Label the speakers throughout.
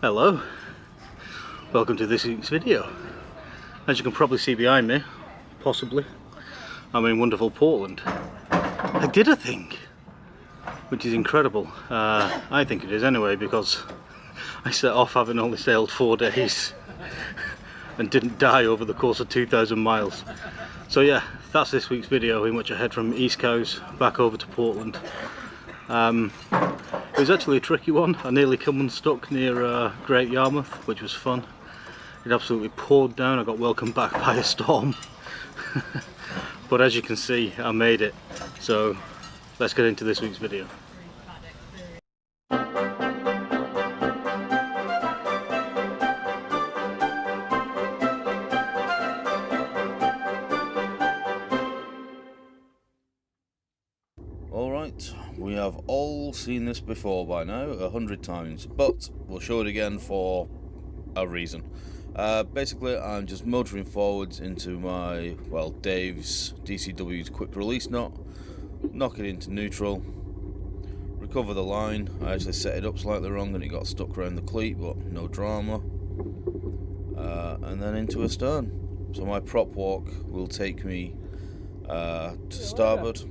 Speaker 1: Hello, welcome to this week's video. As you can probably see behind me, possibly, I'm in wonderful Portland. I did a thing, which is incredible. I think it is anyway, because I set off having only sailed 4 days and didn't die over the course of 2,000 miles. So yeah, that's this week's video, in which I head from East Coast back over to Portland. It was actually a tricky one. I nearly come unstuck near Great Yarmouth, which was fun. It absolutely poured down. I got welcomed back by a storm. But as you can see, I made it. So let's get into this week's video. Alright, we have all seen this before by now, 100 times, but we'll show it again for a reason. Basically, I'm just motoring forwards into my, well, Dave's DCW's quick release knot, knock it into neutral, recover the line. I actually set it up slightly wrong and it got stuck around the cleat, but no drama. And then into a stern. So my prop walk will take me to starboard.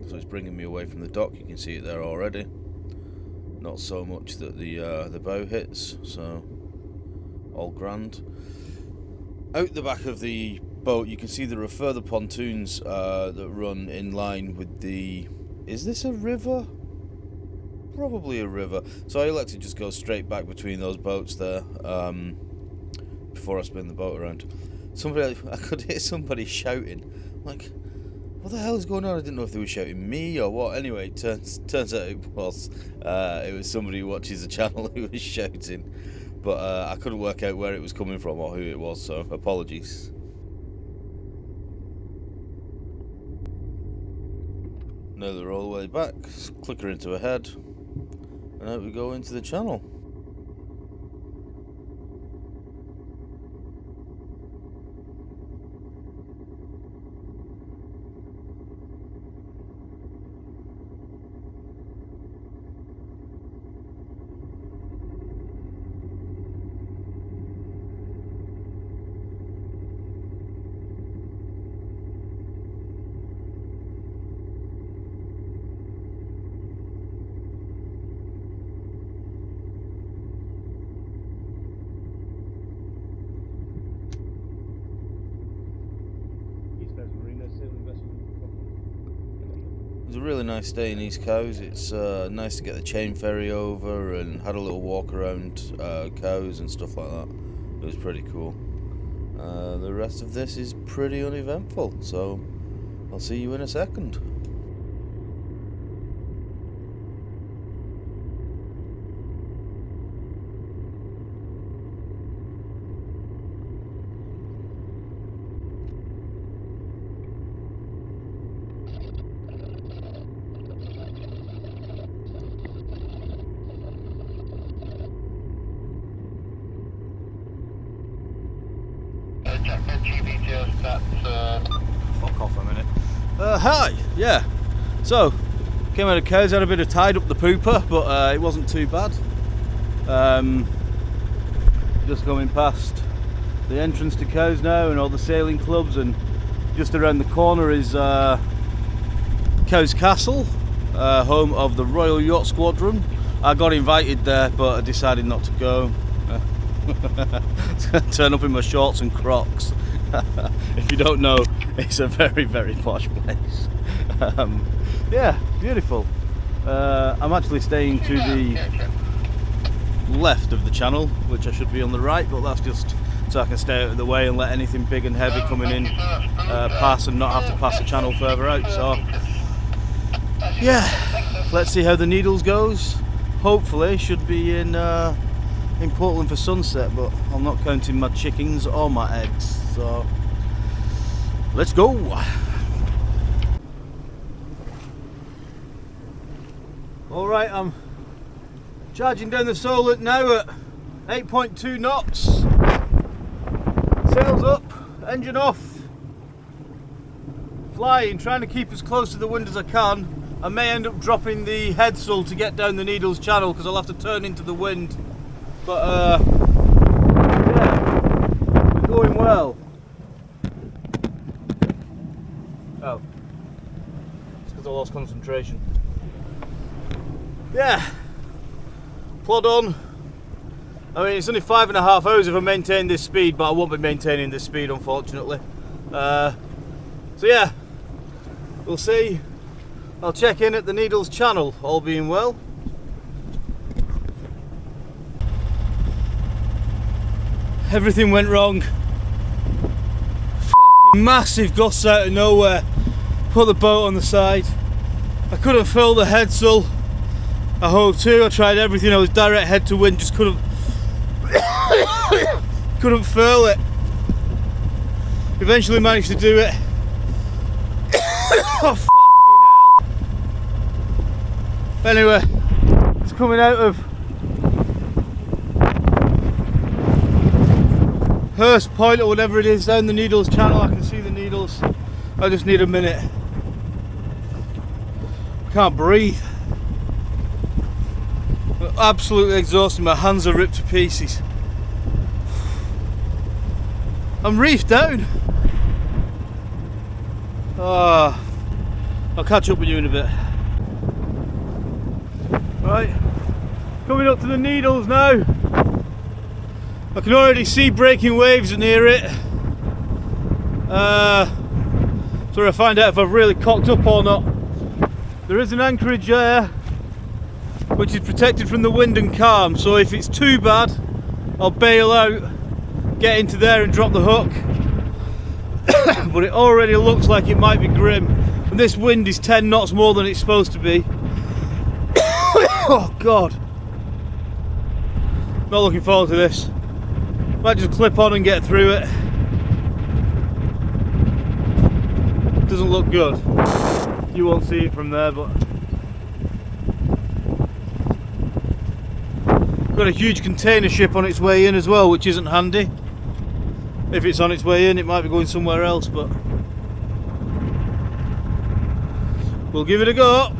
Speaker 1: So it's bringing me away from the dock. You can see it there already. Not so much that the bow hits, so all grand. Out the back of the boat you can see there are further pontoons that run in line with the... Is this a river? Probably a river. So I like to just go straight back between those boats there before I spin the boat around. I could hear somebody shouting, like, what the hell is going on? I didn't know if they were shouting me or what. Anyway, turns out it was somebody who watches the channel who was shouting, but I couldn't work out where it was coming from or who it was, so apologies. Now they're all the way back, clicker into a head, and out we go into the channel. It was a really nice day in East Coast. It's nice to get the chain ferry over and had a little walk around Cows and stuff like that. It was pretty cool. The rest of this is pretty uneventful, so I'll see you in a second. Fuck off a minute. Hi, yeah. So, came out of Cows, had a bit of tide up the pooper, but it wasn't too bad. Just going past the entrance to Cows now and all the sailing clubs, and just around the corner is Cows Castle, home of the Royal Yacht Squadron. I got invited there, but I decided not to go. Turn up in my shorts and Crocs. If you don't know, it's a very, very posh place. Yeah, beautiful. I'm actually staying to the left of the channel, which I should be on the right, but that's just so I can stay out of the way and let anything big and heavy coming in pass and not have to pass the channel further out. So yeah, let's see how the Needles goes. Hopefully should be in Portland for sunset, but I'm not counting my chickens or my eggs, so let's go. Alright, I'm charging down the Solent now at 8.2 knots. Sails up, engine off, flying, trying to keep as close to the wind as I can. I may end up dropping the headsail to get down the Needles channel because I'll have to turn into the wind
Speaker 2: But yeah, we're going well. Oh, it's because I lost concentration. Yeah, plod on. I mean, it's only 5.5 hours if I maintain this speed, but I won't be maintaining this speed, unfortunately. So yeah, we'll see. I'll check in at the Needles channel, all being well. Everything went wrong. Fucking massive gusts out of nowhere. Put the boat on the side. I couldn't fill the headsail. I hove to. I tried everything. I was direct head to wind. Just couldn't furl it. Eventually managed to do it. Oh fucking hell! Anyway, it's coming out of Hurst Point or whatever it is down the Needles channel. I can see the Needles. I just need a minute. Can't breathe. I'm absolutely exhausted. My hands are ripped to pieces. I'm reefed down. I'll catch up with you in a bit. Right, coming up to the Needles now. I can already see breaking waves near it. So I find out if I've really cocked up or not. There is an anchorage there, which is protected from the wind and calm. So if it's too bad, I'll bail out, get into there and drop the hook. But it already looks like it might be grim. And this wind is 10 knots more than it's supposed to be. Oh God. Not looking forward to this. Might just clip on and get through it. Doesn't look good. You won't see it from there, but got a huge container ship on its way in as well, which isn't handy. If it's on its way in, it might be going somewhere else, but we'll give it a go.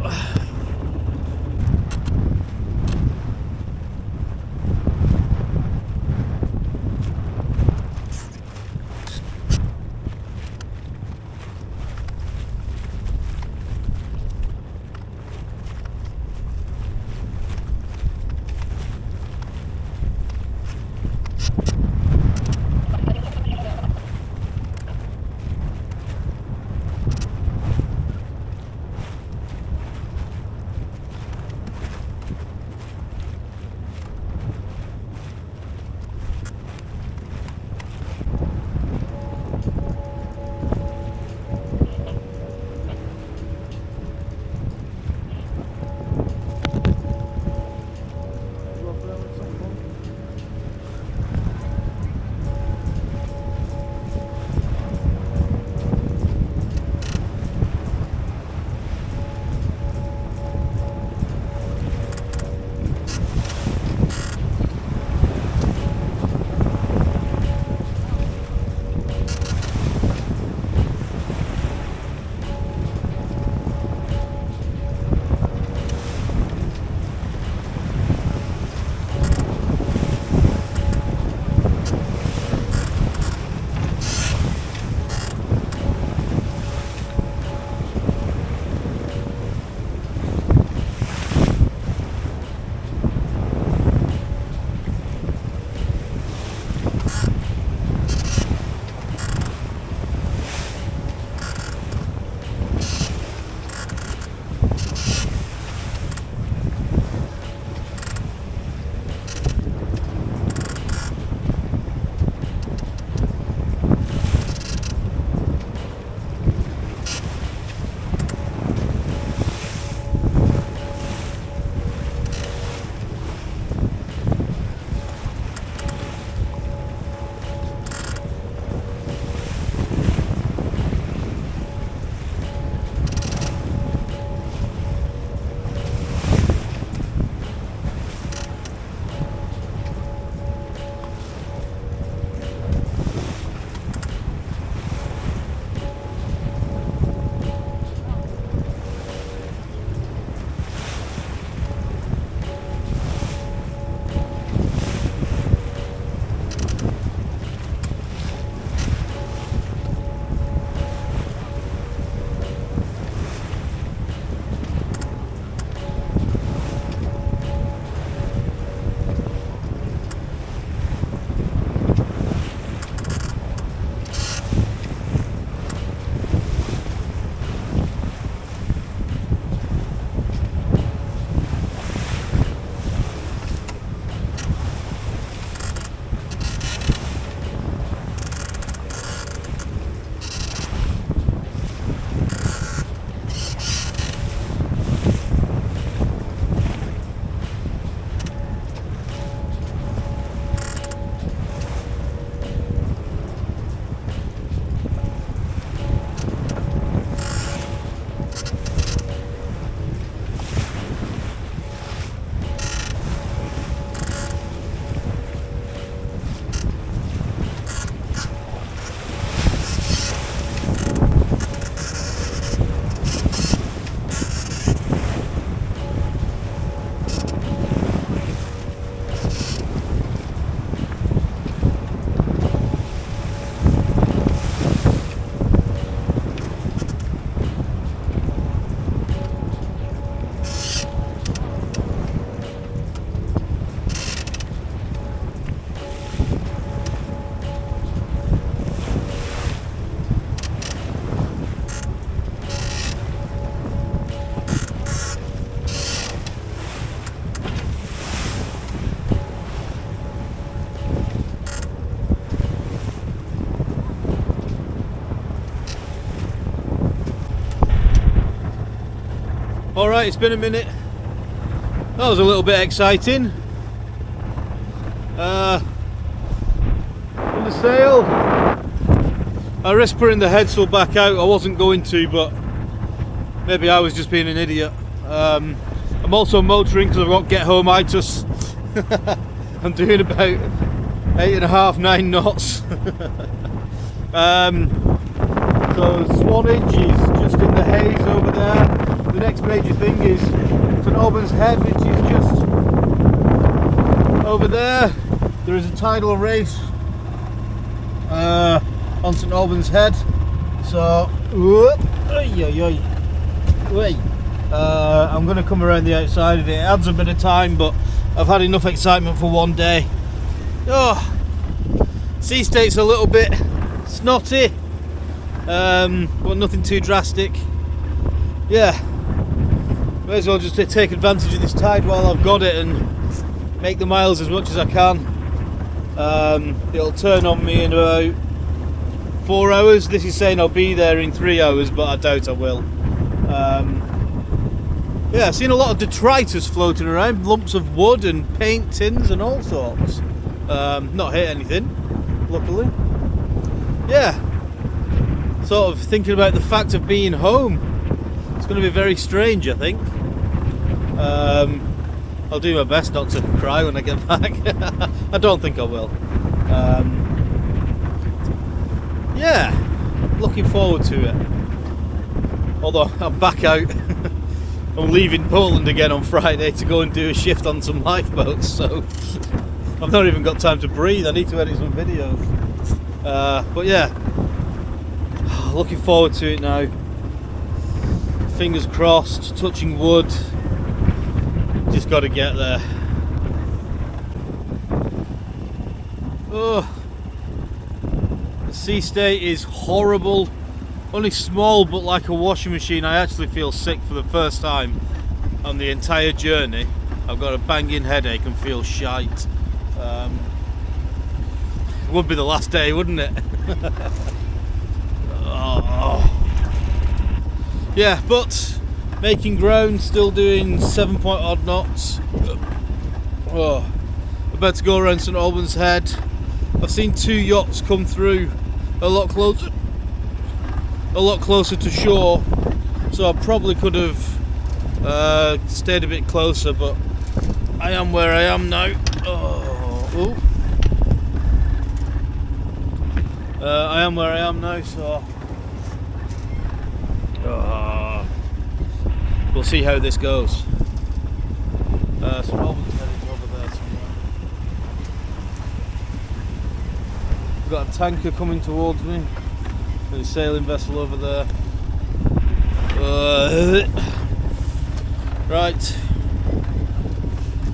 Speaker 2: Alright, it's been a minute. That was a little bit exciting. On the sail, I risked putting the headsail back out. I wasn't going to, but maybe I was just being an idiot. I'm also motoring because I've got get home itis. I'm doing about 8.5, 9 knots. So Swanage is just in the haze over there. The next major thing is St Albans Head, which is just over there. There is a tidal race on St Albans Head. So I'm going to come around the outside of it. It adds a bit of time, but I've had enough excitement for one day. Oh, sea state's a little bit snotty, but nothing too drastic. Yeah, may as well just take advantage of this tide while I've got it and make the miles as much as I can. It'll turn on me in about 4 hours. This is saying I'll be there in 3 hours, but I doubt I will. Yeah, I've seen a lot of detritus floating around, lumps of wood and paint tins and all sorts. Not hit anything, luckily. Yeah, sort of thinking about the fact of being home. It's going to be very strange, I think. I'll do my best not to cry when I get back. I don't think I will. Yeah, looking forward to it. Although I'm back out. I'm leaving Poland again on Friday to go and do a shift on some lifeboats, so I've not even got time to breathe. I need to edit some videos. But yeah, looking forward to it now. Fingers crossed, touching wood. Just got to get there. Oh, the sea state is horrible. Only small, but like a washing machine. I actually feel sick for the first time on the entire journey. I've got a banging headache and feel shite. It would be the last day, wouldn't it? Oh. Yeah, but making ground, still doing 7-point-odd knots. Oh. About to go around St Albans Head. I've seen 2 yachts come through a lot closer to shore, so I probably could have stayed a bit closer, but I am where I am now. I am where I am now, so we'll see how this goes. St Albans Head is over there somewhere. We've got a tanker coming towards me. There's a sailing vessel over there. Right.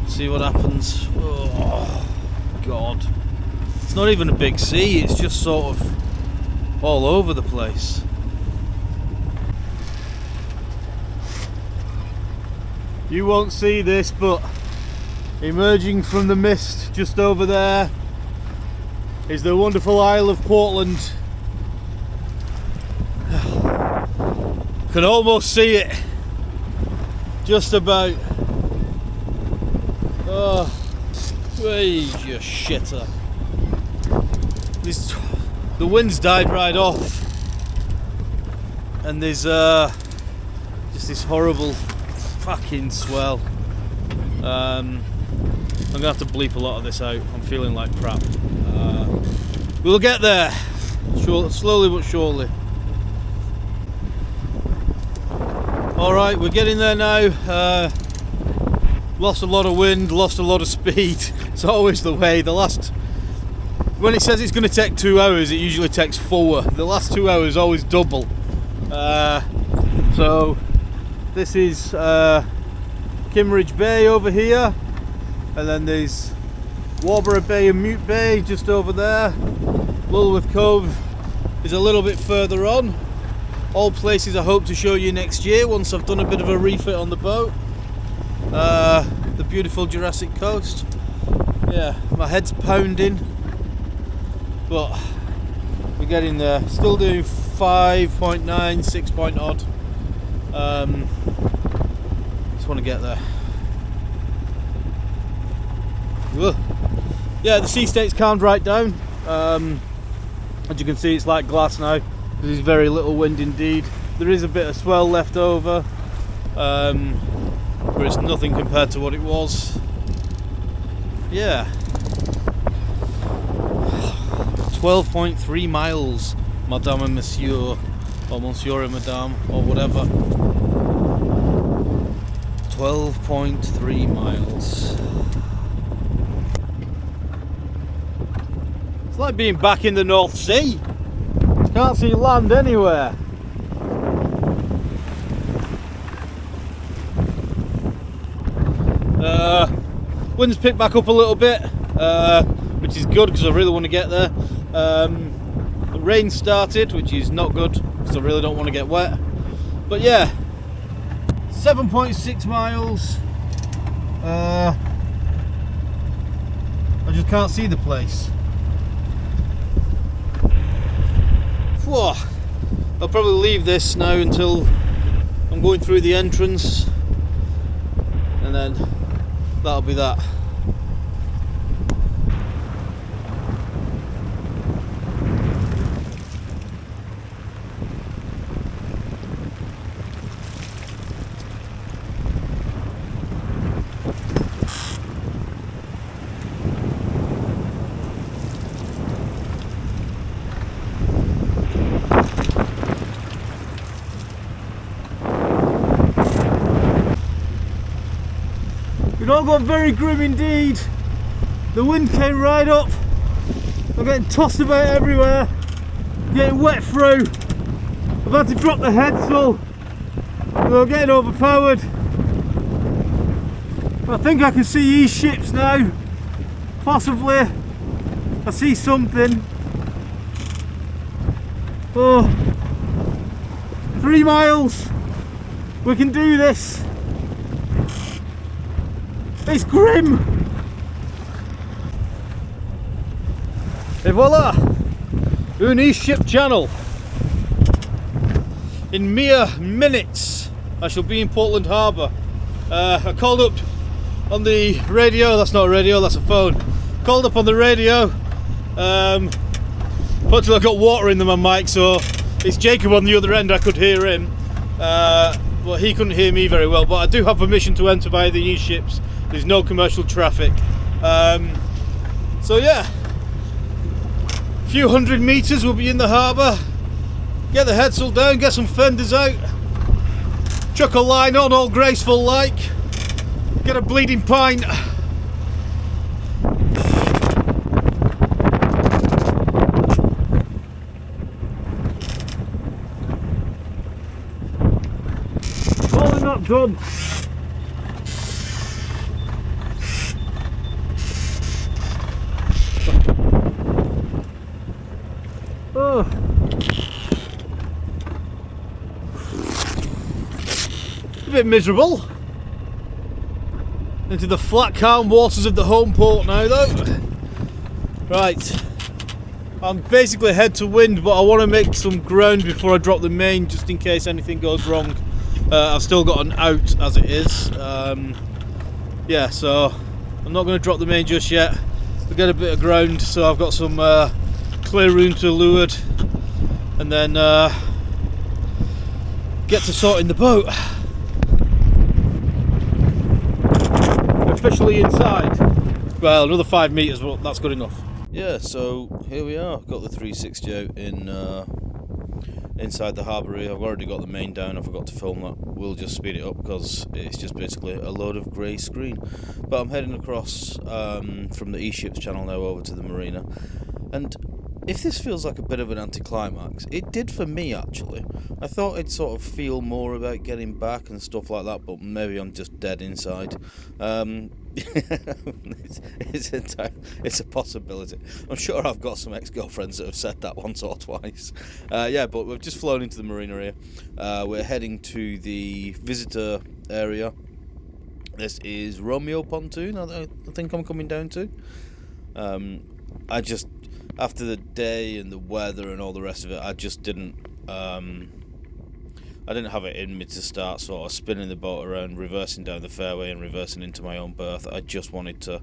Speaker 2: See what happens. Oh, God. It's not even a big sea, it's just sort of all over the place. You won't see this, but emerging from the mist just over there is the wonderful Isle of Portland. Can almost see it, just about. Oh, where's your shitter? The wind's died right off, and there's just this horrible fucking swell. I'm gonna have to bleep a lot of this out. I'm feeling like crap. We'll get there, slowly but surely. Alright, we're getting there now. Lost a lot of wind, lost a lot of speed. It's always the way. When it says it's going to take 2 hours, it usually takes 4. The last 2 hours always double. So this is Kimmeridge Bay over here, and then there's Warborough Bay and Mute Bay just over there. Lulworth Cove is a little bit further on. All places I hope to show you next year once I've done a bit of a refit on the boat. The beautiful Jurassic Coast. Yeah, my head's pounding, but we're getting there. Still doing 5.9, 6 point odd. Just want to get there. Ugh. Yeah, the sea state's calmed right down. As you can see, it's like glass now. There's very little wind indeed. There is a bit of swell left over, but it's nothing compared to what it was. Yeah. 12.3 miles, madame and monsieur, or monsieur and madame, or whatever. 12.3 miles. It's like being back in the North Sea. Can't see land anywhere. Wind's picked back up a little bit, which is good because I really want to get there. The rain started, which is not good because I really don't want to get wet. But yeah, 7.6 miles. I just can't see the place. Whoa. I'll probably leave this now until I'm going through the entrance, and then that'll be that. It all got very grim indeed. The wind came right up. I'm getting tossed about everywhere, getting wet through. I've had to drop the headsail. I'm getting overpowered. I think I can see these ships now. Possibly. I see something. Oh, 3 miles. We can do this. It's grim! Et voila! Un East Ship Channel. In mere minutes I shall be in Portland Harbour. I called up on the radio, that's not a radio, that's a phone. Called up on the radio. Fortunately I got water in my mic, so it's Jacob on the other end, I could hear him. But he couldn't hear me very well, but I do have permission to enter via the East Ships. There's no commercial traffic. So yeah, a few hundred metres we'll be in the harbour. Get the headsail down, get some fenders out, chuck a line on all graceful like, get a bleeding pint. All not done. Oh. A bit miserable. Into the flat calm waters of the home port now though. Right, I'm basically head to wind, but I want to make some ground before I drop the main just in case anything goes wrong. I've still got an out as it is. Yeah, so I'm not going to drop the main just yet. We'll get a bit of ground so I've got some clear room to leeward, and then get to sorting the boat. We're officially inside. Well, another 5 metres, but that's good enough.
Speaker 1: Yeah, so here we are. Got the 360 out in inside the harbour here. I've already got the main down. I forgot to film that. We'll just speed it up because it's just basically a load of grey screen. But I'm heading across from the East Ships Channel now over to the marina. And if this feels like a bit of an anticlimax, it did for me actually. I thought I'd sort of feel more about getting back and stuff like that, but maybe I'm just dead inside. It's a possibility. I'm sure I've got some ex-girlfriends that have said that once or twice. Yeah, but we've just flown into the marina here. We're heading to the visitor area. This is Romeo Pontoon, I think I'm coming down to. I just, after the day and the weather and all the rest of it, I just didn't I didn't have it in me to start sort of spinning the boat around, reversing down the fairway and reversing into my own berth. I just wanted to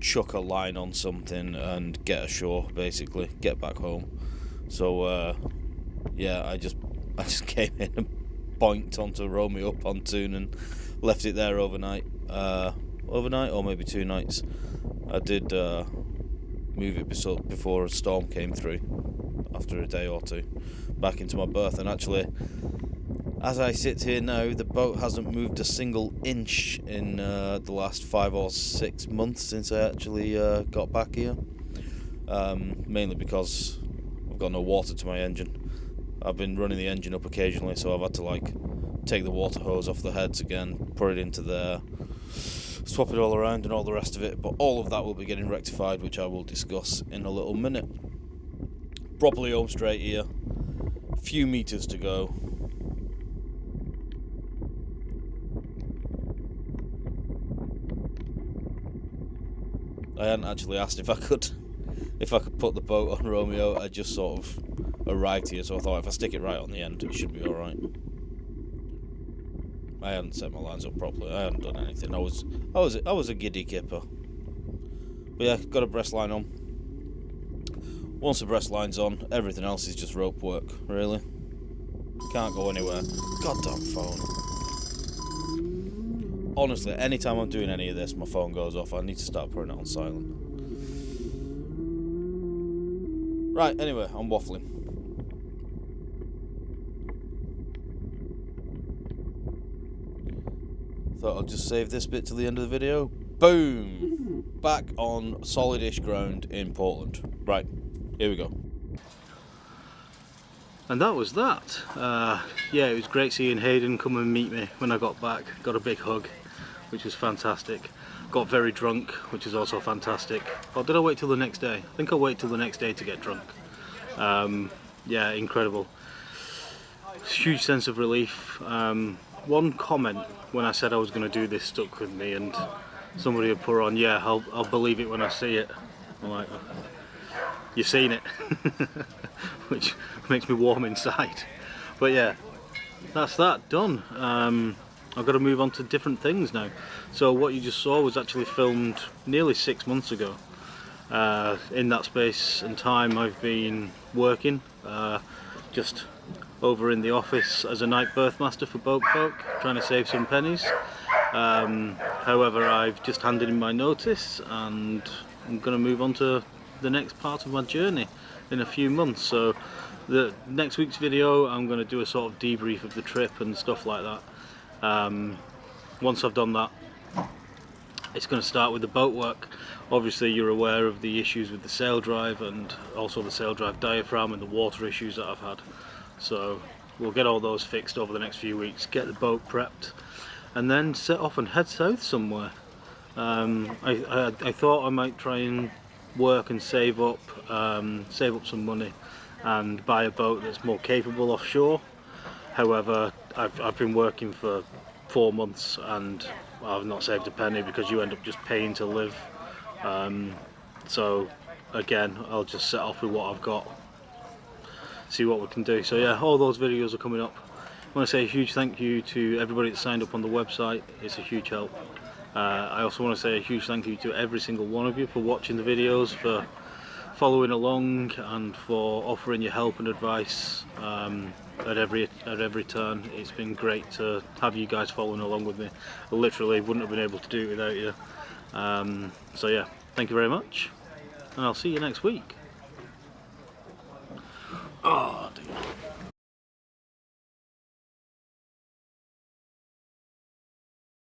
Speaker 1: chuck a line on something and get ashore, basically, get back home. So yeah, I just came in and boinked onto Romeo pontoon and left it there overnight. Overnight or maybe 2 nights. I did move it before a storm came through, after a day or 2, back into my berth. And actually, as I sit here now, the boat hasn't moved a single inch in the last 5 or 6 months since I actually got back here. Mainly because I've got no water to my engine. I've been running the engine up occasionally, so I've had to like take the water hose off the heads again, put it into there, swap it all around and all the rest of it. But all of that will be getting rectified, which I will discuss in a little minute. Properly home straight here, a few metres to go. I hadn't actually asked if I could put the boat on Romeo. I just sort of arrived here, so I thought if I stick it right on the end, it should be alright. I hadn't set my lines up properly. I hadn't done anything. I was a giddy kipper. But yeah, got a breast line on. Once the breast line's on, everything else is just rope work, really. Can't go anywhere. Goddamn phone. Honestly, anytime I'm doing any of this, my phone goes off. I need to start putting it on silent. Right, anyway, I'm waffling. Thought I'll just save this bit till the end of the video. Boom! Back on solid-ish ground in Portland. Right, here we go.
Speaker 2: And that was that. Yeah, it was great seeing Hayden come and meet me when I got back. Got a big hug, which was fantastic. Got very drunk, which is also fantastic. Or did I wait till the next day? I think I'll wait till the next day to get drunk. Yeah, incredible. Huge sense of relief. One comment when I said I was going to do this stuck with me, and somebody had put on, yeah, I'll believe it when I see it. I'm like, you've seen it. Which makes me warm inside. But yeah, that's that done. I've got to move on to different things now. So what you just saw was actually filmed nearly 6 months ago. In that space and time I've been working just over in the office as a night berth master for boat folk, trying to save some pennies. However, I've just handed in my notice and I'm going to move on to the next part of my journey in a few months. So the next week's video I'm going to do a sort of debrief of the trip and stuff like that. Once I've done that, it's going to start with the boat work. Obviously you're aware of the issues with the saildrive and also the saildrive diaphragm and the water issues that I've had. So we'll get all those fixed over the next few weeks, get the boat prepped, and then set off and head south somewhere. I thought I might try and work and save up some money and buy a boat that's more capable offshore. However, I've been working for 4 months and I've not saved a penny because you end up just paying to live. So again, I'll just set off with what I've got, see what we can do. So yeah, all those videos are coming up. I want to say a huge thank you to everybody that signed up on the website. It's a huge help. I also want to say a huge thank you to every single one of you for watching the videos, for following along and for offering your help and advice at every turn. It's been great to have you guys following along with me. I literally wouldn't have been able to do it without you. So yeah, thank you very much and I'll see you next week. Oh dear.